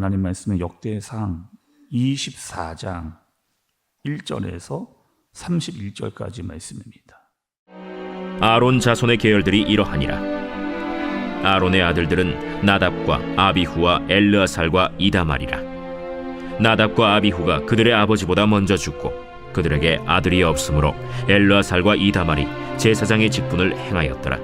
하나님 말씀은 역대상 24장 1절에서 31절까지 말씀입니다. 아론 자손의 계열들이 이러하니라. 아론의 아들들은 나답과 아비후와 엘르아살과 이다말이라. 나답과 아비후가 그들의 아버지보다 먼저 죽고 그들에게 아들이 없으므로 엘르아살과 이다말이 제사장의 직분을 행하였더라.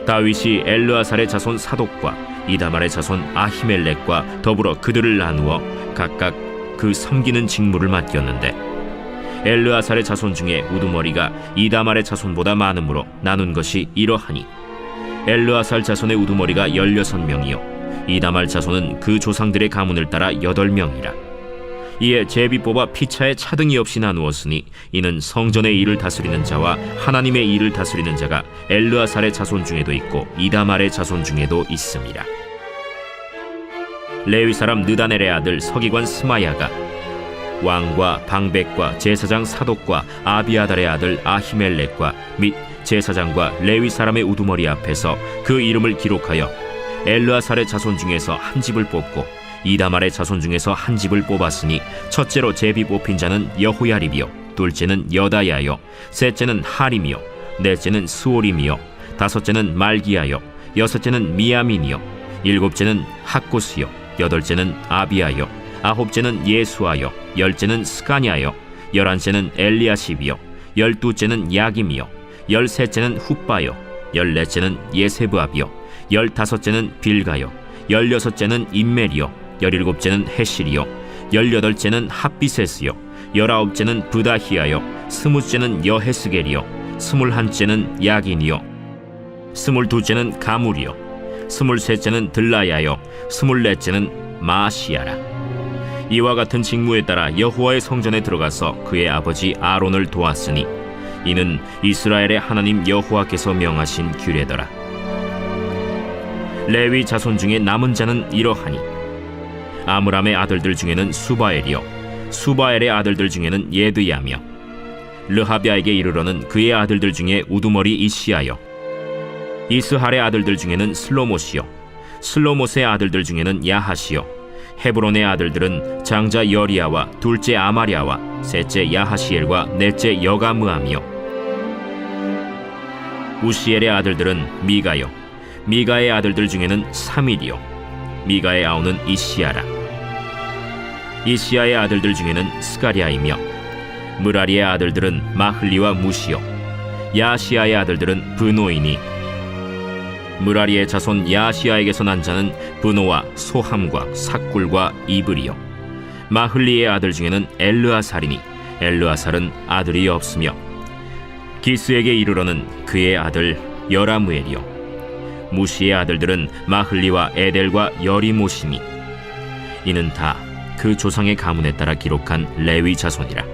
다윗이 엘르아살의 자손 사독과 이다말의 자손 아히멜렉과 더불어 그들을 나누어 각각 그 섬기는 직무를 맡겼는데 엘르아살의 자손 중에 우두머리가 이다말의 자손보다 많으므로 나눈 것이 이러하니 엘르아살 자손의 우두머리가 16명이요 이다말 자손은 그 조상들의 가문을 따라 8명이라. 이에 제비 뽑아 피차에 차등이 없이 나누었으니 이는 성전의 일을 다스리는 자와 하나님의 일을 다스리는 자가 엘르아살의 자손 중에도 있고 이다말의 자손 중에도 있음이라. 레위 사람 느다넬의 아들 서기관 스마야가 왕과 방백과 제사장 사독과 아비아달의 아들 아히멜렉과 및 제사장과 레위 사람의 우두머리 앞에서 그 이름을 기록하여 엘르아살의 자손 중에서 한 집을 뽑고 이다말의 자손 중에서 한 집을 뽑았으니 첫째로 제비 뽑힌 자는 여호야립이요 둘째는 여다야요 셋째는 하림이요 넷째는 스오림이요 다섯째는 말기야요 여섯째는 미야민이요 일곱째는 학고스요 여덟째는 아비야요 아홉째는 예수아요 열째는 스가냐요 열한째는 엘리야십이요 열두째는 야김이요 열셋째는 훗바요 열넷째는 예세브압이요 열다섯째는 빌가요 열여섯째는 임멜이요 열일곱째는 헤실이요 열여덟째는 핫비세스요 열아홉째는 브다히야요 스무째는 여헤스겔이요 스물한째는 야긴이요 스물두째는 가물이요 스물셋째는 들라야요 스물넷째는 마시야라. 이와 같은 직무에 따라 여호와의 성전에 들어가서 그의 아버지 아론을 도왔으니 이는 이스라엘의 하나님 여호와께서 명하신 규례더라. 레위 자손 중에 남은 자는 이러하니 아므람의 아들들 중에는 수바엘이요 수바엘의 아들들 중에는 예드야며 르하비아에게 이르러는 그의 아들들 중에 우두머리 이시야요 이스할의 아들들 중에는 슬로못이요 슬로못의 아들들 중에는 야하시요 헤브론의 아들들은 장자 여리야와 둘째 아마랴와 셋째 야하시엘과 넷째 여가므암이요 우시엘의 아들들은 미가요 미가의 아들들 중에는 사밀이요 미가의 아우는 이시야라. 이시야의 아들들 중에는 스가랴이며 무라리의 아들들은 마흘리와 무시요 야시야의 아들들은 브노이니 무라리의 자손 야시야에게서 난 자는 브노와 소함과 삭굴과 이브리요 마흘리의 아들 중에는 엘르아살이니 엘르아살은 아들이 없으며 기스에게 이르러는 그의 아들 여라무엘이요 무시의 아들들은 마흘리와 에델과 여리모시니 이는 다 그 조상의 가문에 따라 기록한 레위 자손이라.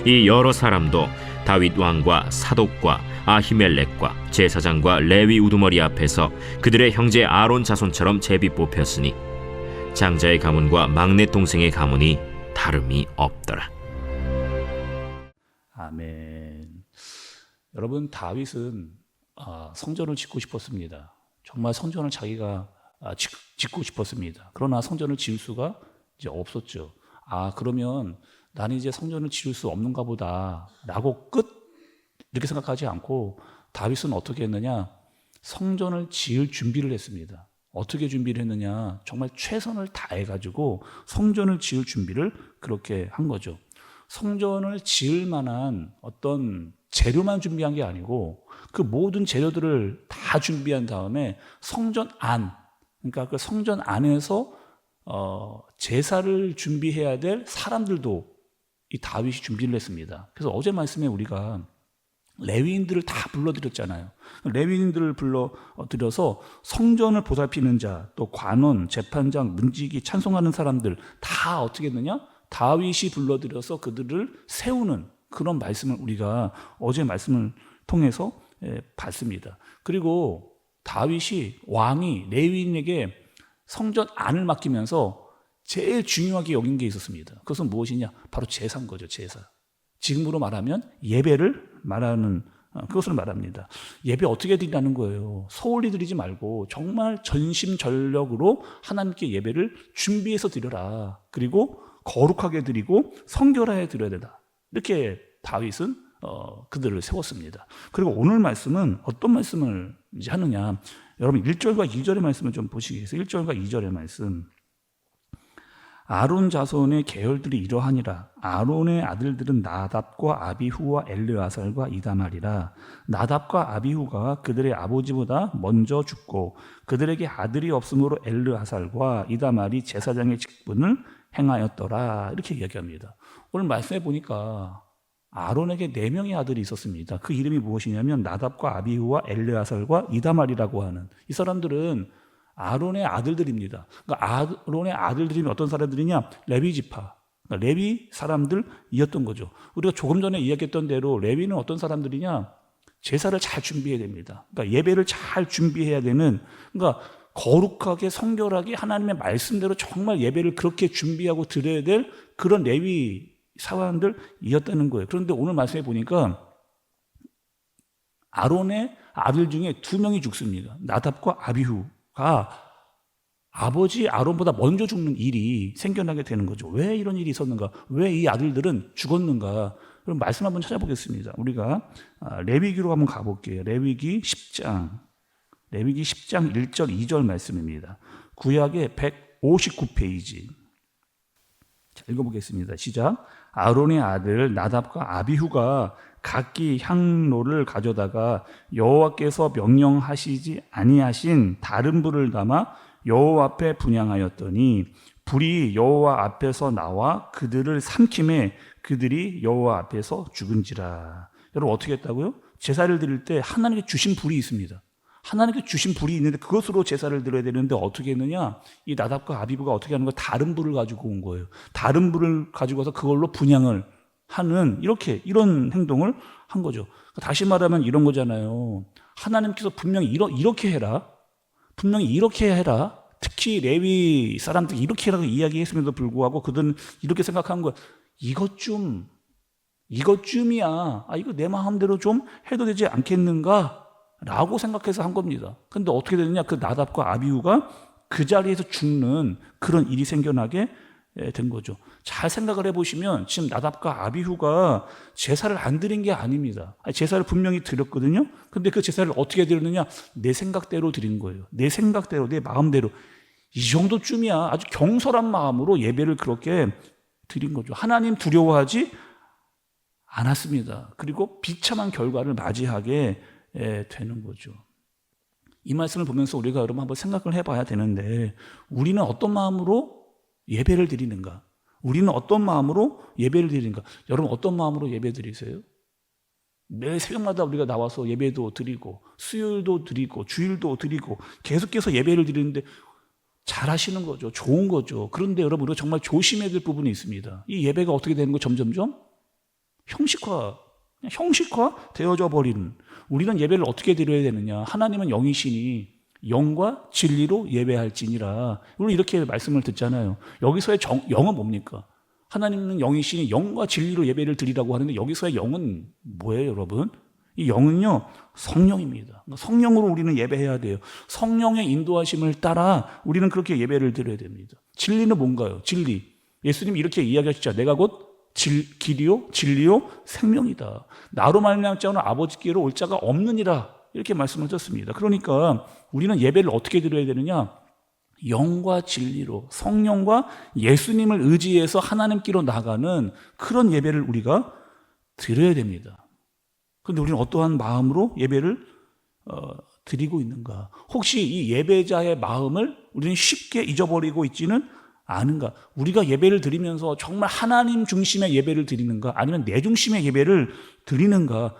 이 여러 사람도 다윗 왕과 사독과 아히멜렉과 제사장과 레위 우두머리 앞에서 그들의 형제 아론 자손처럼 제비 뽑혔으니 장자의 가문과 막내 동생의 가문이 다름이 없더라. 아멘. 여러분, 다윗은 성전을 짓고 싶었습니다. 정말 성전을 자기가 짓고 싶었습니다. 그러나 성전을 지을 수가 이제 없었죠. 그러면 나는 이제 성전을 지을 수 없는가 보다 라고 이렇게 생각하지 않고 다윗은 어떻게 했느냐? 성전을 지을 준비를 했습니다. 어떻게 준비를 했느냐? 정말 최선을 다해가지고 성전을 지을 준비를 그렇게 한 거죠. 성전을 지을 만한 어떤 재료만 준비한 게 아니고 그 모든 재료들을 다 준비한 다음에 성전 안, 그러니까 그 성전 안에서 제사를 준비해야 될 사람들도 이 다윗이 준비를 했습니다. 그래서 어제 말씀에 우리가 레위인들을 다 불러드렸잖아요. 레위인들을 불러들여서 성전을 보살피는 자, 또 관원, 재판장, 문지기, 찬송하는 사람들 다 어떻게 했느냐? 다윗이 불러들여서 그들을 세우는 그런 말씀을 우리가 어제 말씀을 통해서 봤습니다. 그리고 다윗이 왕이 레위인에게 성전 안을 맡기면서 제일 중요하게 여긴 게 있었습니다. 그것은 무엇이냐? 바로 제사인 거죠. 제사. 지금으로 말하면 예배를 말하는 그것을 말합니다. 예배 어떻게 드리라는 거예요? 소홀히 드리지 말고 정말 전심전력으로 하나님께 예배를 준비해서 드려라. 그리고 거룩하게 드리고 성결하게 드려야 된다. 이렇게 다윗은 그들을 세웠습니다. 그리고 오늘 말씀은 어떤 말씀을 이제 하느냐? 여러분 1절과 2절의 말씀을 좀 보시겠어요? 1절과 2절의 말씀. 아론 자손의 계열들이 이러하니라. 아론의 아들들은 나답과 아비후와 엘르아살과 이다말이라. 나답과 아비후가 그들의 아버지보다 먼저 죽고 그들에게 아들이 없으므로 엘르아살과 이다말이 제사장의 직분을 행하였더라. 이렇게 이야기합니다. 오늘 말씀해 보니까 아론에게 4명의 아들이 있었습니다. 그 이름이 무엇이냐면 나답과 아비후와 엘르아살과 이다말이라고 하는, 이 사람들은 아론의 아들들입니다. 그러니까 아론의 아들들이 어떤 사람들이냐? 레위 지파, 그러니까 레위 사람들이었던 거죠. 우리가 조금 전에 이야기했던 대로 레위는 어떤 사람들이냐? 제사를 잘 준비해야 됩니다. 그러니까 예배를 잘 준비해야 되는, 그러니까 거룩하게 성결하게 하나님의 말씀대로 정말 예배를 그렇게 준비하고 드려야 될 그런 레위 사람들이었다는 거예요. 그런데 오늘 말씀해 보니까 아론의 아들 중에 2명이 죽습니다. 나답과 아비후가 아버지 아론보다 먼저 죽는 일이 생겨나게 되는 거죠. 왜 이런 일이 있었는가? 왜 이 아들들은 죽었는가? 그럼 말씀 한번 찾아보겠습니다. 우리가 레위기로 한번 가볼게요. 레위기 10장 1절 2절 말씀입니다. 구약의 159페이지. 자, 읽어보겠습니다. 시작. 아론의 아들 나답과 아비후가 각기 향로를 가져다가 여호와께서 명령하시지 아니하신 다른 불을 담아 여호와 앞에 분향하였더니 불이 여호와 앞에서 나와 그들을 삼킴에 그들이 여호와 앞에서 죽은지라. 여러분 어떻게 했다고요? 제사를 드릴 때 하나님께 주신 불이 있습니다. 하나님께 주신 불이 있는데 그것으로 제사를 드려야 되는데 어떻게 했느냐? 이 나답과 아비후가 어떻게 하는 거예요? 다른 불을 가지고 온 거예요. 다른 불을 가지고 와서 그걸로 분향을 하는, 이런 행동을 한 거죠. 다시 말하면 이런 거잖아요. 하나님께서 분명히 이렇게 해라. 분명히 이렇게 해라. 특히 레위 사람들이 이렇게 해라고 이야기했음에도 불구하고 그들은 이렇게 생각한 거예요. 이것쯤이야. 이거 내 마음대로 좀 해도 되지 않겠는가? 라고 생각해서 한 겁니다. 근데 어떻게 되느냐? 그 나답과 아비후가 그 자리에서 죽는 그런 일이 생겨나게 된 거죠. 잘 생각을 해보시면 지금 나답과 아비후가 제사를 안 드린 게 아닙니다. 제사를 분명히 드렸거든요. 근데 그 제사를 어떻게 드렸느냐? 내 생각대로 드린 거예요. 내 생각대로, 내 마음대로. 이 정도쯤이야. 아주 경솔한 마음으로 예배를 그렇게 드린 거죠. 하나님 두려워하지 않았습니다. 그리고 비참한 결과를 맞이하게 되는 거죠. 이 말씀을 보면서 우리가 여러분 한번 생각을 해봐야 되는데, 우리는 어떤 마음으로 예배를 드리는가? 우리는 어떤 마음으로 예배를 드리는가? 여러분 어떤 마음으로 예배 드리세요? 매 새벽마다 우리가 나와서 예배도 드리고 수요일도 드리고 주일도 드리고 계속해서 예배를 드리는데 잘 하시는 거죠. 좋은 거죠. 그런데 여러분 우리가 정말 조심해야 될 부분이 있습니다. 이 예배가 어떻게 되는 거? 점점점 형식화 되어져 버리는. 우리는 예배를 어떻게 드려야 되느냐? 하나님은 영이시니 영과 진리로 예배할지니라. 우리 이렇게 말씀을 듣잖아요. 여기서의 영은 뭡니까? 하나님은 영이시니 영과 진리로 예배를 드리라고 하는데 여기서의 영은 뭐예요, 여러분? 이 영은요, 성령입니다. 성령으로 우리는 예배해야 돼요. 성령의 인도하심을 따라 우리는 그렇게 예배를 드려야 됩니다. 진리는 뭔가요? 진리. 예수님이 이렇게 이야기하시죠. 내가 곧 길이요 진리요 생명이다. 나로 말미암지 않은 아버지께로 올 자가 없느니라. 이렇게 말씀하셨습니다. 그러니까 우리는 예배를 어떻게 드려야 되느냐? 영과 진리로, 성령과 예수님을 의지해서 하나님께로 나가는 그런 예배를 우리가 드려야 됩니다. 그런데 우리는 어떠한 마음으로 예배를 드리고 있는가? 혹시 이 예배자의 마음을 우리는 쉽게 잊어버리고 있지는 않은가? 우리가 예배를 드리면서 정말 하나님 중심의 예배를 드리는가? 아니면 내 중심의 예배를 드리는가?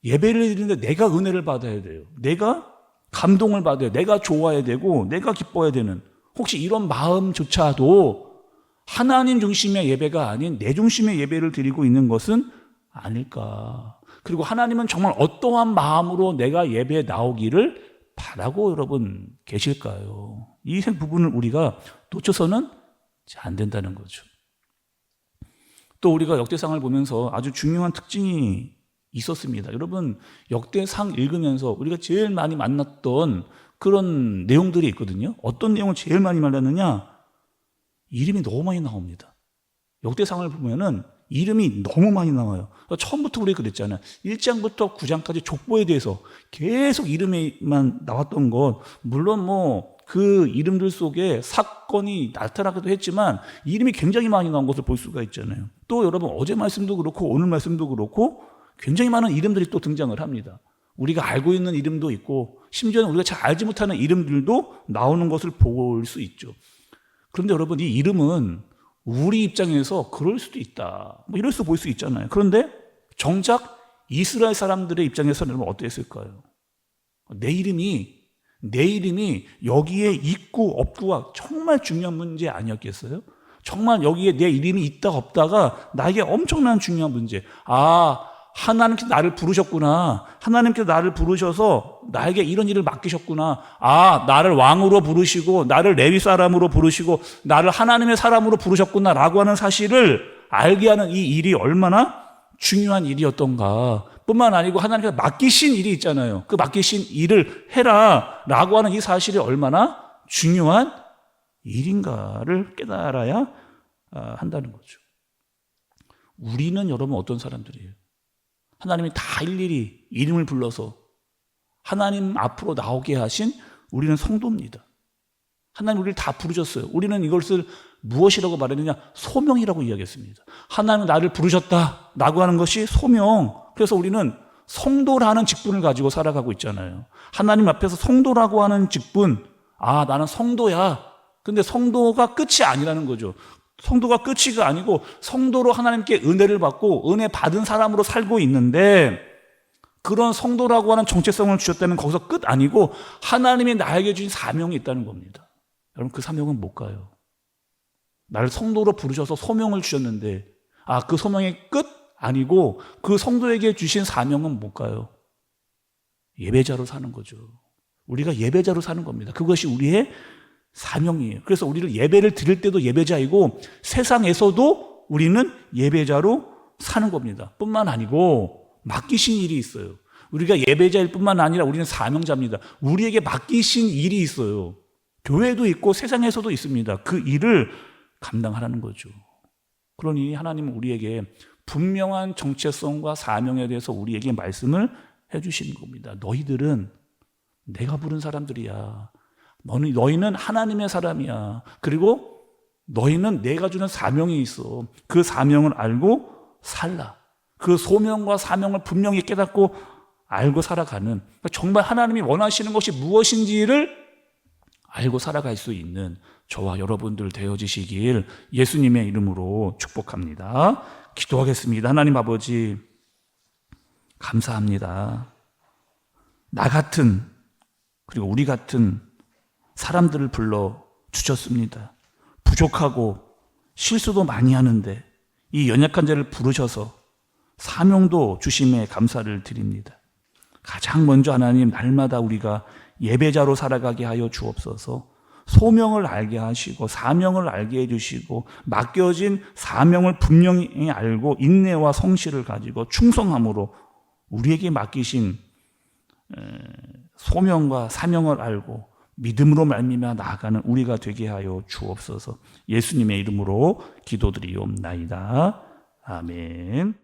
예배를 드리는데 내가 은혜를 받아야 돼요. 내가 감동을 받아야 돼요. 내가 좋아야 되고 내가 기뻐야 되는, 혹시 이런 마음조차도 하나님 중심의 예배가 아닌 내 중심의 예배를 드리고 있는 것은 아닐까? 그리고 하나님은 정말 어떠한 마음으로 내가 예배에 나오기를 바라고 여러분 계실까요? 이 부분을 우리가 놓쳐서는 안 된다는 거죠. 또 우리가 역대상을 보면서 아주 중요한 특징이 있었습니다. 여러분 역대상 읽으면서 우리가 제일 많이 만났던 그런 내용들이 있거든요. 어떤 내용을 제일 많이 만났느냐? 이름이 너무 많이 나옵니다. 역대상을 보면은 이름이 너무 많이 나와요. 처음부터 우리가 그랬잖아요. 1장부터 9장까지 족보에 대해서 계속 이름만 나왔던 것, 물론 뭐 그 이름들 속에 사건이 나타나기도 했지만 이름이 굉장히 많이 나온 것을 볼 수가 있잖아요. 또 여러분 어제 말씀도 그렇고 오늘 말씀도 그렇고 굉장히 많은 이름들이 또 등장을 합니다. 우리가 알고 있는 이름도 있고 심지어는 우리가 잘 알지 못하는 이름들도 나오는 것을 볼 수 있죠. 그런데 여러분 이 이름은 우리 입장에서 그럴 수도 있다, 뭐 이럴 수 볼 수 있잖아요. 그런데 정작 이스라엘 사람들의 입장에서는 어땠을까요? 내 이름이 여기에 있고 없고가 정말 중요한 문제 아니었겠어요? 정말 여기에 내 이름이 있다 없다가 나에게 엄청난 중요한 문제. 하나님께서 나를 부르셨구나. 하나님께서 나를 부르셔서 나에게 이런 일을 맡기셨구나. 나를 왕으로 부르시고 나를 레위 사람으로 부르시고 나를 하나님의 사람으로 부르셨구나 라고 하는 사실을 알게 하는 이 일이 얼마나 중요한 일이었던가. 뿐만 아니고 하나님께서 맡기신 일이 있잖아요. 그 맡기신 일을 해라 라고 하는 이 사실이 얼마나 중요한 일인가를 깨달아야 한다는 거죠. 우리는 여러분 어떤 사람들이에요? 하나님이 다 일일이 이름을 불러서 하나님 앞으로 나오게 하신 우리는 성도입니다. 하나님 우리를 다 부르셨어요. 우리는 이것을 무엇이라고 말했느냐? 소명이라고 이야기했습니다. 하나님 나를 부르셨다 라고 하는 것이 소명. 그래서 우리는 성도라는 직분을 가지고 살아가고 있잖아요. 하나님 앞에서 성도라고 하는 직분, 나는 성도야. 근데 성도가 끝이 아니라는 거죠. 성도가 끝이가 아니고 성도로 하나님께 은혜를 받고 은혜 받은 사람으로 살고 있는데, 그런 성도라고 하는 정체성을 주셨다면 거기서 끝 아니고 하나님이 나에게 주신 사명이 있다는 겁니다. 여러분 그 사명은 뭘까요? 나를 성도로 부르셔서 소명을 주셨는데 그 소명의 끝 아니고 그 성도에게 주신 사명은 뭘까요? 예배자로 사는 거죠. 우리가 예배자로 사는 겁니다. 그것이 우리의 사명이에요. 그래서 우리를 예배를 드릴 때도 예배자이고 세상에서도 우리는 예배자로 사는 겁니다. 뿐만 아니고 맡기신 일이 있어요. 우리가 예배자일 뿐만 아니라 우리는 사명자입니다. 우리에게 맡기신 일이 있어요. 교회도 있고 세상에서도 있습니다. 그 일을 감당하라는 거죠. 그러니 하나님은 우리에게 분명한 정체성과 사명에 대해서 우리에게 말씀을 해주시는 겁니다. 너희들은 내가 부른 사람들이야. 너희는 하나님의 사람이야. 그리고 너희는 내가 주는 사명이 있어. 그 사명을 알고 살라. 그 소명과 사명을 분명히 깨닫고 알고 살아가는, 정말 하나님이 원하시는 것이 무엇인지를 알고 살아갈 수 있는 저와 여러분들 되어지시길 예수님의 이름으로 축복합니다. 기도하겠습니다. 하나님 아버지, 감사합니다. 나 같은, 그리고 우리 같은 사람들을 불러 주셨습니다. 부족하고 실수도 많이 하는데 이 연약한 자를 부르셔서 사명도 주심에 감사를 드립니다. 가장 먼저 하나님, 날마다 우리가 예배자로 살아가게 하여 주옵소서. 소명을 알게 하시고 사명을 알게 해주시고 맡겨진 사명을 분명히 알고 인내와 성실을 가지고 충성함으로 우리에게 맡기신 소명과 사명을 알고 믿음으로 말미암아 나아가는 우리가 되게 하여 주옵소서. 예수님의 이름으로 기도드리옵나이다. 아멘.